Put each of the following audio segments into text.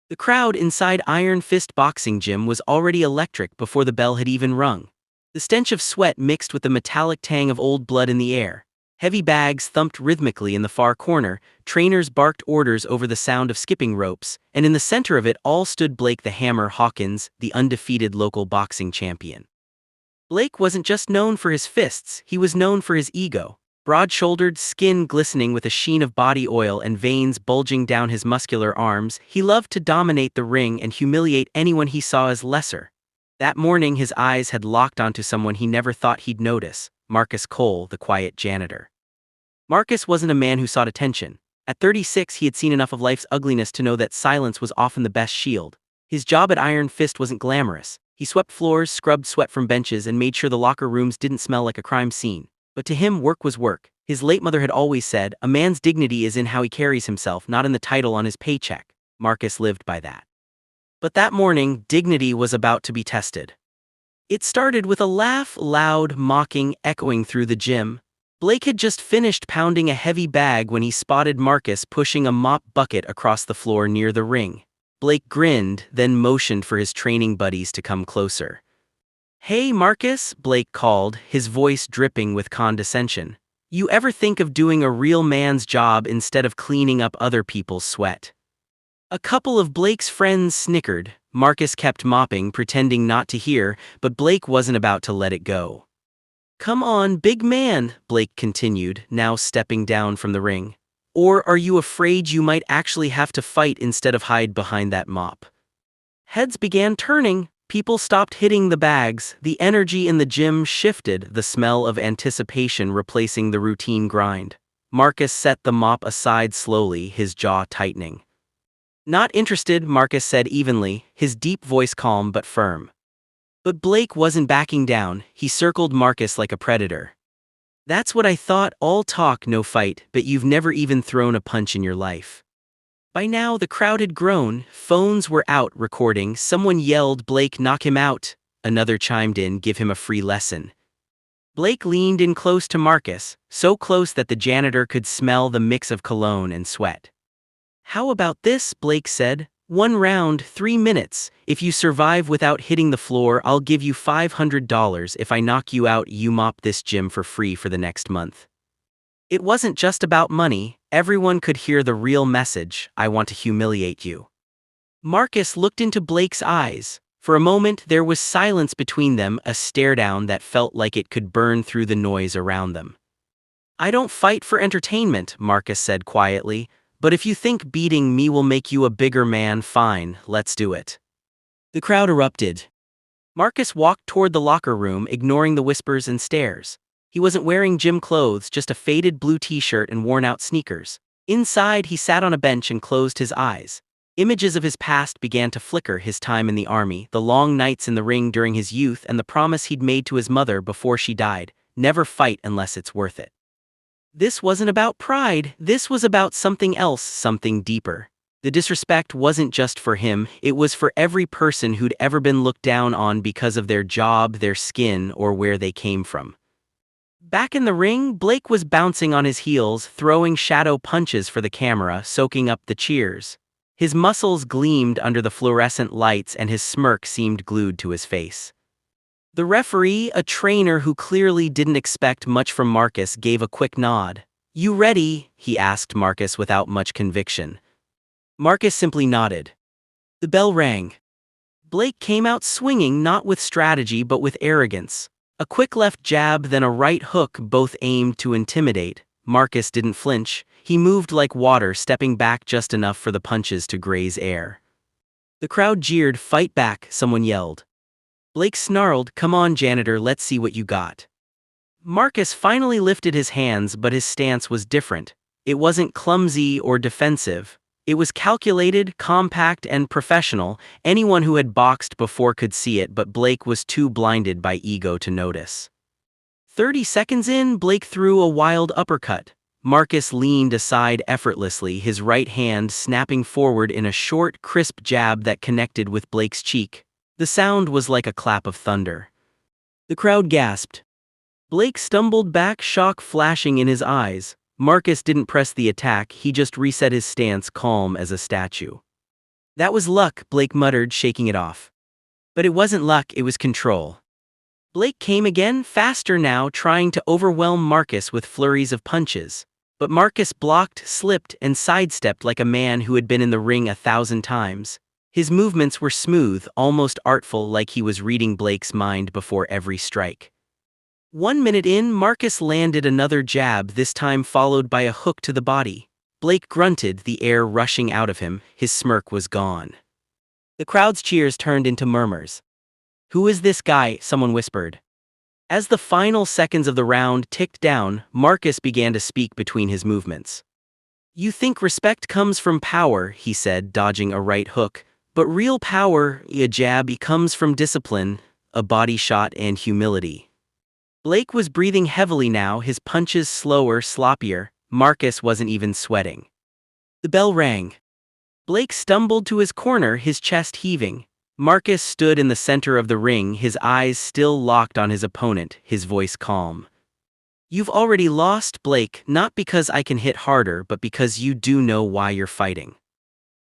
The crowd inside Iron Fist boxing gym was already electric before the bell had even rung. The stench of sweat mixed with the metallic tang of old blood in the air. Heavy bags thumped rhythmically in the far corner, trainers barked orders over the sound of skipping ropes, and in the center of it all stood Blake the Hammer Hawkins, the undefeated local boxing champion. Blake wasn't just known for his fists, he was known for his ego. Broad-shouldered, skin glistening with a sheen of body oil and veins bulging down his muscular arms, he loved to dominate the ring and humiliate anyone he saw as lesser. That morning his eyes had locked onto someone he never thought he'd notice, Marcus Cole, the quiet janitor. Marcus wasn't a man who sought attention. At 36 he had seen enough of life's ugliness to know that silence was often the best shield. His job at Iron Fist wasn't glamorous. He swept floors, scrubbed sweat from benches, and made sure the locker rooms didn't smell like a crime scene. But to him, work was work. His late mother had always said, a man's dignity is in how he carries himself, not in the title on his paycheck. Marcus lived by that. But that morning, dignity was about to be tested. It started with a laugh, loud, mocking, echoing through the gym. Blake had just finished pounding a heavy bag when he spotted Marcus pushing a mop bucket across the floor near the ring. Blake grinned, then motioned for his training buddies to come closer. "Hey, Marcus," Blake called, his voice dripping with condescension. "You ever think of doing a real man's job instead of cleaning up other people's sweat?" A couple of Blake's friends snickered. Marcus kept mopping, pretending not to hear, but Blake wasn't about to let it go. "Come on, big man," Blake continued, now stepping down from the ring. "Or are you afraid you might actually have to fight instead of hide behind that mop?" Heads began turning. People stopped hitting the bags, the energy in the gym shifted, the smell of anticipation replacing the routine grind. Marcus set the mop aside slowly, his jaw tightening. "Not interested," Marcus said evenly, his deep voice calm but firm. But Blake wasn't backing down. He circled Marcus like a predator. "That's what I thought, all talk, no fight, but you've never even thrown a punch in your life." By now the crowd had grown, phones were out recording, someone yelled, "Blake, knock him out." Another chimed in, "Give him a free lesson." Blake leaned in close to Marcus, so close that the janitor could smell the mix of cologne and sweat. "How about this?" Blake said. "1 round, 3 minutes. If you survive without hitting the floor, I'll give you $500. If I knock you out, you mop this gym for free for the next month." It wasn't just about money. Everyone could hear the real message: I want to humiliate you. Marcus looked into Blake's eyes. For a moment there was silence between them, a stare-down that felt like it could burn through the noise around them. "I don't fight for entertainment," Marcus said quietly, "but if you think beating me will make you a bigger man, fine, let's do it." The crowd erupted. Marcus walked toward the locker room, ignoring the whispers and stares. He wasn't wearing gym clothes, just a faded blue t-shirt and worn-out sneakers. Inside, he sat on a bench and closed his eyes. Images of his past began to flicker: his time in the army, the long nights in the ring during his youth, and the promise he'd made to his mother before she died: never fight unless it's worth it. This wasn't about pride, this was about something else, something deeper. The disrespect wasn't just for him, it was for every person who'd ever been looked down on because of their job, their skin, or where they came from. Back in the ring, Blake was bouncing on his heels, throwing shadow punches for the camera, soaking up the cheers. His muscles gleamed under the fluorescent lights and his smirk seemed glued to his face. The referee, a trainer who clearly didn't expect much from Marcus, gave a quick nod. "You ready?" he asked Marcus without much conviction. Marcus simply nodded. The bell rang. Blake came out swinging, not with strategy but with arrogance. A quick left jab, then a right hook, both aimed to intimidate. Marcus didn't flinch. He moved like water, stepping back just enough for the punches to graze air. The crowd jeered. "Fight back," someone yelled. Blake snarled, "Come on, janitor, let's see what you got." Marcus finally lifted his hands, but his stance was different. It wasn't clumsy or defensive. It was calculated, compact, and professional. Anyone who had boxed before could see it, but Blake was too blinded by ego to notice. 30 seconds in, Blake threw a wild uppercut. Marcus leaned aside effortlessly, his right hand snapping forward in a short, crisp jab that connected with Blake's cheek. The sound was like a clap of thunder. The crowd gasped. Blake stumbled back, shock flashing in his eyes. Marcus didn't press the attack, he just reset his stance, calm as a statue. That was luck, Blake muttered, shaking it off. But it wasn't luck, it was control. Blake came again, faster now, trying to overwhelm Marcus with flurries of punches. But Marcus blocked, slipped, and sidestepped like a man who had been in the ring 1,000 times. His movements were smooth, almost artful, like he was reading Blake's mind before every strike. 1 minute in, Marcus landed another jab, this time followed by a hook to the body. Blake grunted, the air rushing out of him. His smirk was gone. The crowd's cheers turned into murmurs. "Who is this guy?" someone whispered. As the final seconds of the round ticked down, Marcus began to speak between his movements. "You think respect comes from power," he said, dodging a right hook. "But real power, a jab, comes from discipline, a body shot, and humility." Blake was breathing heavily now, his punches slower, sloppier. Marcus wasn't even sweating. The bell rang. Blake stumbled to his corner, his chest heaving. Marcus stood in the center of the ring, his eyes still locked on his opponent, his voice calm. "You've already lost, Blake, not because I can hit harder, but because you do know why you're fighting."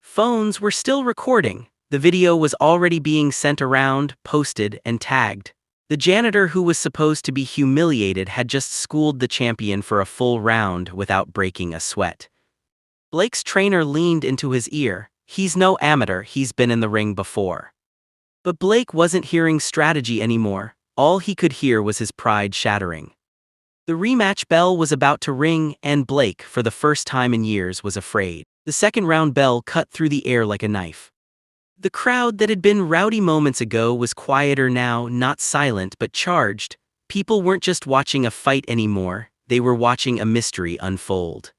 Phones were still recording. The video was already being sent around, posted, and tagged. The janitor who was supposed to be humiliated had just schooled the champion for a full round without breaking a sweat. Blake's trainer leaned into his ear. "He's no amateur, he's been in the ring before." But Blake wasn't hearing strategy anymore. All he could hear was his pride shattering. The rematch bell was about to ring, and Blake, for the first time in years, was afraid. The second round bell cut through the air like a knife. The crowd that had been rowdy moments ago was quieter now, not silent but charged. People weren't just watching a fight anymore, they were watching a mystery unfold.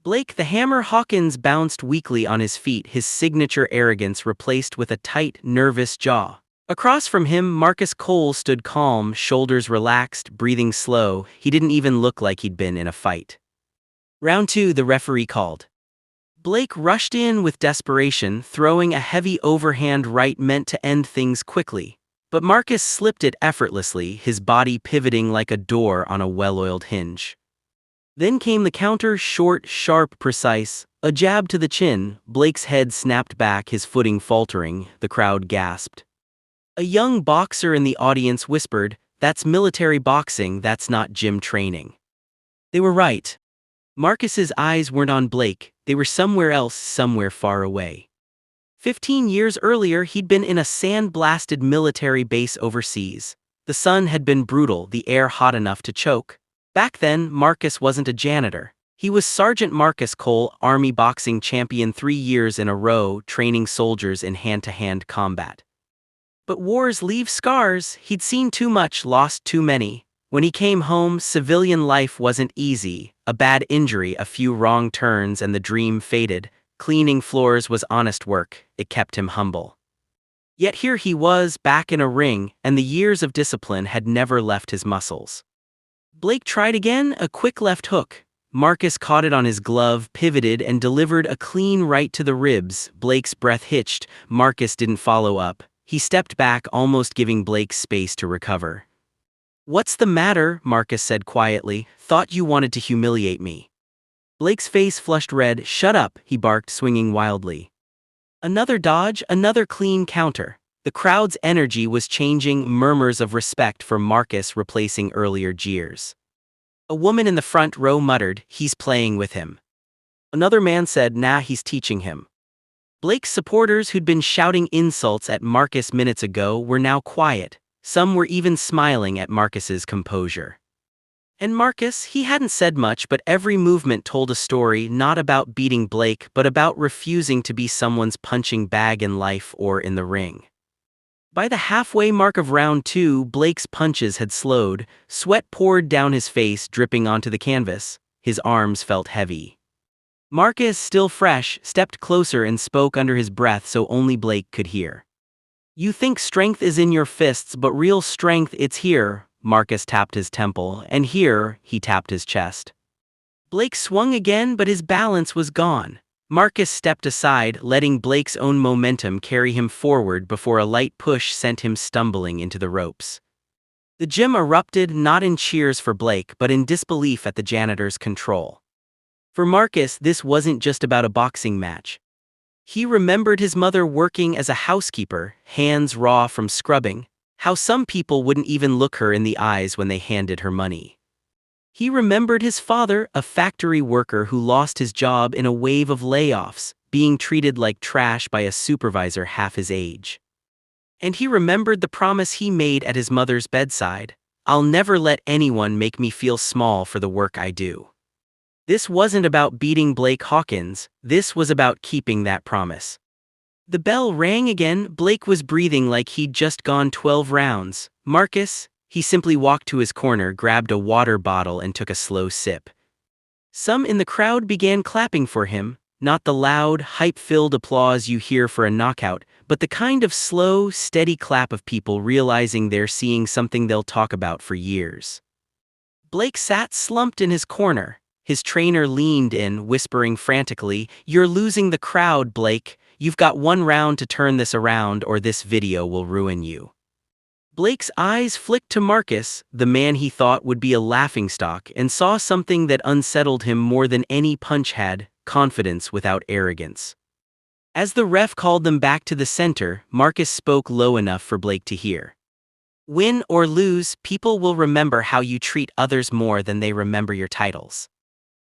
Blake the Hammer Hawkins bounced weakly on his feet, his signature arrogance replaced with a tight, nervous jaw. Across from him, Marcus Cole stood calm, shoulders relaxed, breathing slow. He didn't even look like he'd been in a fight. Round 2, the referee called. Blake rushed in with desperation, throwing a heavy overhand right meant to end things quickly. But Marcus slipped it effortlessly, his body pivoting like a door on a well-oiled hinge. Then came the counter, short, sharp, precise. A jab to the chin. Blake's head snapped back, his footing faltering. The crowd gasped. A young boxer in the audience whispered, "That's military boxing, that's not gym training." They were right. Marcus's eyes weren't on Blake, they were somewhere else, somewhere far away. 15 years earlier, he'd been in a sand-blasted military base overseas. The sun had been brutal, the air hot enough to choke. Back then, Marcus wasn't a janitor. He was Sergeant Marcus Cole, Army boxing champion 3 years in a row, training soldiers in hand-to-hand combat. But wars leave scars. He'd seen too much, lost too many. When he came home, civilian life wasn't easy. A bad injury, a few wrong turns, and the dream faded. Cleaning floors was honest work. It kept him humble. Yet here he was, back in a ring, and the years of discipline had never left his muscles. Blake tried again, a quick left hook. Marcus caught it on his glove, pivoted, and delivered a clean right to the ribs. Blake's breath hitched. Marcus didn't follow up. He stepped back, almost giving Blake space to recover. "What's the matter?" Marcus said quietly. "Thought you wanted to humiliate me." Blake's face flushed red. "Shut up," he barked, swinging wildly. Another dodge, another clean counter. The crowd's energy was changing, murmurs of respect for Marcus replacing earlier jeers. A woman in the front row muttered, "He's playing with him." Another man said, "Nah, he's teaching him." Blake's supporters, who'd been shouting insults at Marcus minutes ago, were now quiet. Some were even smiling at Marcus's composure. And Marcus, he hadn't said much, but every movement told a story, not about beating Blake, but about refusing to be someone's punching bag in life or in the ring. By the halfway mark of round 2, Blake's punches had slowed. Sweat poured down his face, dripping onto the canvas. His arms felt heavy. Marcus, still fresh, stepped closer and spoke under his breath so only Blake could hear. "You think strength is in your fists, but real strength, it's here." Marcus tapped his temple, and here, he tapped his chest. Blake swung again, but his balance was gone. Marcus stepped aside, letting Blake's own momentum carry him forward before a light push sent him stumbling into the ropes. The gym erupted, not in cheers for Blake, but in disbelief at the janitor's control. For Marcus, this wasn't just about a boxing match. He remembered his mother working as a housekeeper, hands raw from scrubbing, how some people wouldn't even look her in the eyes when they handed her money. He remembered his father, a factory worker who lost his job in a wave of layoffs, being treated like trash by a supervisor half his age. And he remembered the promise he made at his mother's bedside: "I'll never let anyone make me feel small for the work I do." This wasn't about beating Blake Hawkins, this was about keeping that promise. The bell rang again. Blake was breathing like he'd just gone 12 rounds. "Marcus?" He simply walked to his corner, grabbed a water bottle and took a slow sip. Some in the crowd began clapping for him, not the loud, hype-filled applause you hear for a knockout, but the kind of slow, steady clap of people realizing they're seeing something they'll talk about for years. Blake sat slumped in his corner. His trainer leaned in, whispering frantically, "You're losing the crowd, Blake. You've got 1 round to turn this around or this video will ruin you." Blake's eyes flicked to Marcus, the man he thought would be a laughingstock, and saw something that unsettled him more than any punch had: confidence without arrogance. As the ref called them back to the center, Marcus spoke low enough for Blake to hear. "Win or lose, people will remember how you treat others more than they remember your titles."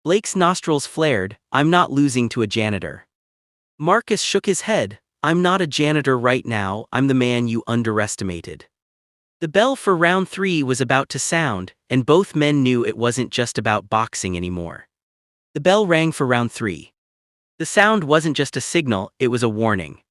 Blake's nostrils flared. "I'm not losing to a janitor." Marcus shook his head. "I'm not a janitor right now, I'm the man you underestimated." The bell for round 3 was about to sound, and both men knew it wasn't just about boxing anymore. The bell rang for round 3. The sound wasn't just a signal, it was a warning.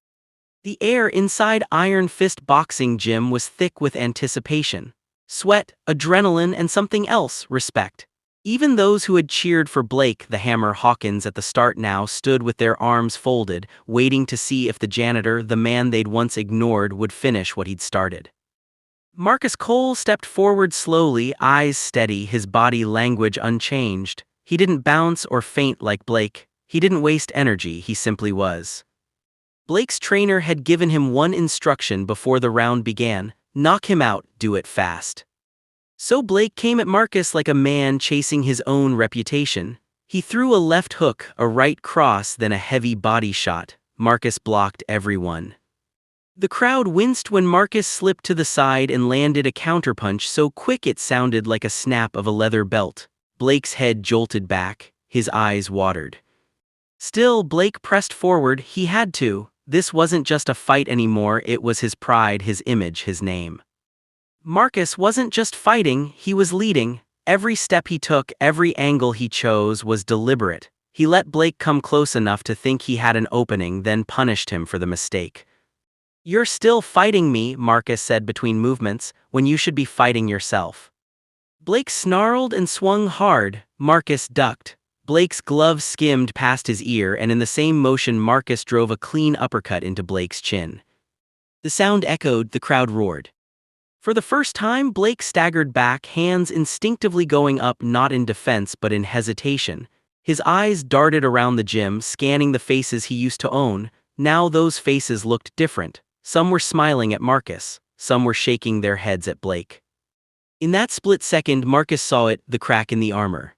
The air inside Iron Fist Boxing Gym was thick with anticipation. Sweat, adrenaline, and something else: respect. Even those who had cheered for Blake the Hammer Hawkins at the start now stood with their arms folded, waiting to see if the janitor, the man they'd once ignored, would finish what he'd started. Marcus Cole stepped forward slowly, eyes steady, his body language unchanged. He didn't bounce or faint like Blake. He didn't waste energy, he simply was. Blake's trainer had given him one instruction before the round began: knock him out, do it fast. So Blake came at Marcus like a man chasing his own reputation. He threw a left hook, a right cross, then a heavy body shot. Marcus blocked everyone. The crowd winced when Marcus slipped to the side and landed a counterpunch so quick it sounded like a snap of a leather belt. Blake's head jolted back, his eyes watered. Still, Blake pressed forward. He had to. This wasn't just a fight anymore, it was his pride, his image, his name. Marcus wasn't just fighting, he was leading. Every step he took, every angle he chose was deliberate. He let Blake come close enough to think he had an opening, then punished him for the mistake. "You're still fighting me," Marcus said between movements, "when you should be fighting yourself." Blake snarled and swung hard. Marcus ducked. Blake's glove skimmed past his ear, and in the same motion Marcus drove a clean uppercut into Blake's chin. The sound echoed, the crowd roared. For the first time, Blake staggered back, hands instinctively going up, not in defense but in hesitation. His eyes darted around the gym, scanning the faces he used to own. Now those faces looked different. Some were smiling at Marcus, some were shaking their heads at Blake. In that split second, Marcus saw it, the crack in the armor.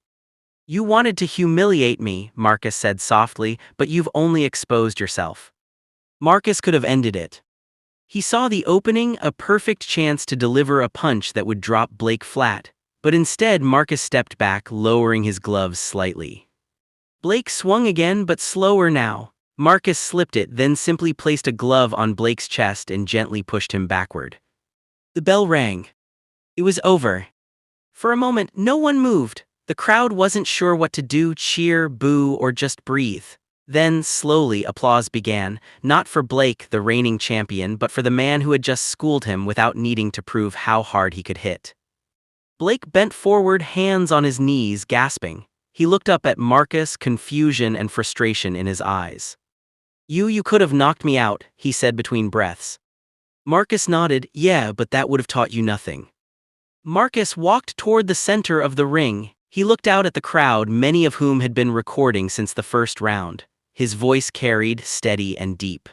"You wanted to humiliate me," Marcus said softly, "but you've only exposed yourself." Marcus could have ended it. He saw the opening, a perfect chance to deliver a punch that would drop Blake flat, but instead Marcus stepped back, lowering his gloves slightly. Blake swung again, but slower now. Marcus slipped it, then simply placed a glove on Blake's chest and gently pushed him backward. The bell rang. It was over. For a moment, no one moved. The crowd wasn't sure what to do: cheer, boo, or just breathe. Then, slowly, applause began, not for Blake, the reigning champion, but for the man who had just schooled him without needing to prove how hard he could hit. Blake bent forward, hands on his knees, gasping. He looked up at Marcus, confusion and frustration in his eyes. You could have knocked me out," he said between breaths. Marcus nodded. "Yeah, but that would have taught you nothing." Marcus walked toward the center of the ring. He looked out at the crowd, many of whom had been recording since the first round. His voice carried, steady and deep.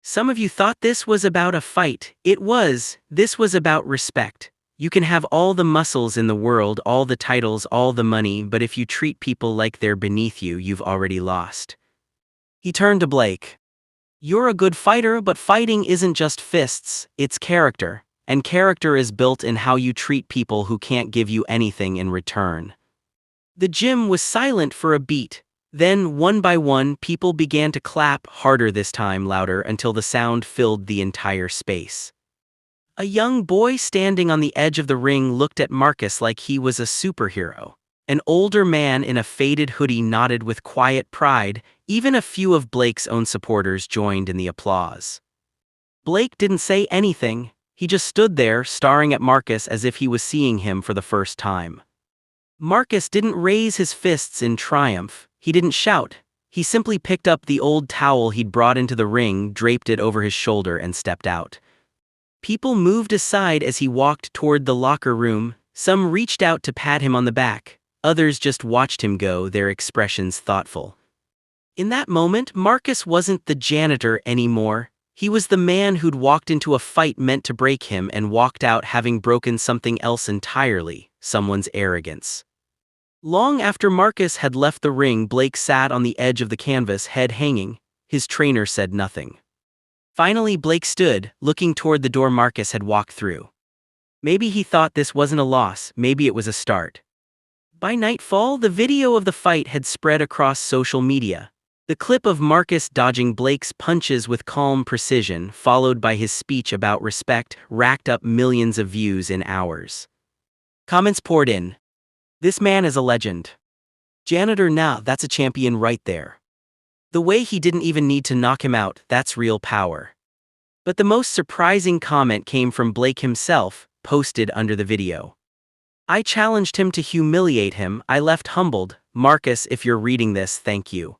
"Some of you thought this was about a fight. It was. This was about respect. You can have all the muscles in the world, all the titles, all the money, but if you treat people like they're beneath you, you've already lost." He turned to Blake. You're a good fighter, but fighting isn't just fists, it's character. And character is built in how you treat people who can't give you anything in return. The gym was silent for a beat. Then, one by one, people began to clap, harder this time, louder, until the sound filled the entire space. A young boy standing on the edge of the ring looked at Marcus like he was a superhero. An older man in a faded hoodie nodded with quiet pride. Even a few of Blake's own supporters joined in the applause. Blake didn't say anything. He just stood there, staring at Marcus as if he was seeing him for the first time. Marcus didn't raise his fists in triumph. He didn't shout. He simply picked up the old towel he'd brought into the ring, draped it over his shoulder, and stepped out. People moved aside as he walked toward the locker room. Some reached out to pat him on the back. Others just watched him go, their expressions thoughtful. In that moment, Marcus wasn't the janitor anymore. He was the man who'd walked into a fight meant to break him and walked out having broken something else entirely, someone's arrogance. Long after Marcus had left the ring, Blake sat on the edge of the canvas, head hanging. His trainer said nothing. Finally, Blake stood, looking toward the door Marcus had walked through. Maybe he thought this wasn't a loss, maybe it was a start. By nightfall, the video of the fight had spread across social media. The clip of Marcus dodging Blake's punches with calm precision, followed by his speech about respect, racked up millions of views in hours. Comments poured in. This man is a legend. Janitor, now that's a champion right there. The way he didn't even need to knock him out, that's real power. But the most surprising comment came from Blake himself, posted under the video. I challenged him to humiliate him. I left humbled. Marcus, if you're reading this, thank you.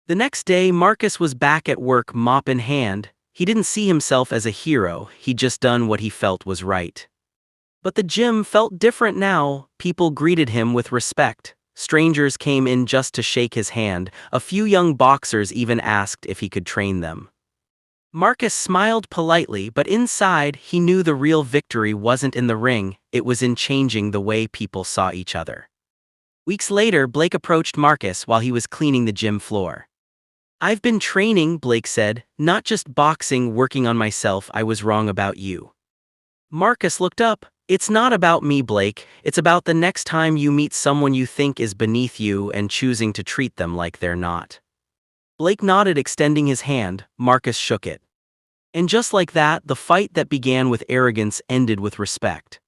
The next day, Marcus was back at work, mop in hand. He didn't see himself as a hero, he'd just done what he felt was right. But the gym felt different now. People greeted him with respect. Strangers came in just to shake his hand. A few young boxers even asked if he could train them. Marcus smiled politely, but inside, he knew the real victory wasn't in the ring, it was in changing the way people saw each other. Weeks later, Blake approached Marcus while he was cleaning the gym floor. I've been training, Blake said, not just boxing, working on myself. I was wrong about you. Marcus looked up. It's not about me, Blake. It's about the next time you meet someone you think is beneath you and choosing to treat them like they're not. Blake nodded, extending his hand. Marcus shook it. And just like that, the fight that began with arrogance ended with respect.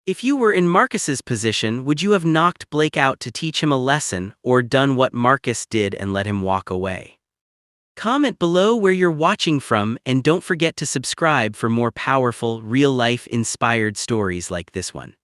If you were in Marcus's position, would you have knocked Blake out to teach him a lesson, or done what Marcus did and let him walk away? Comment below where you're watching from, and don't forget to subscribe for more powerful, real-life inspired stories like this one.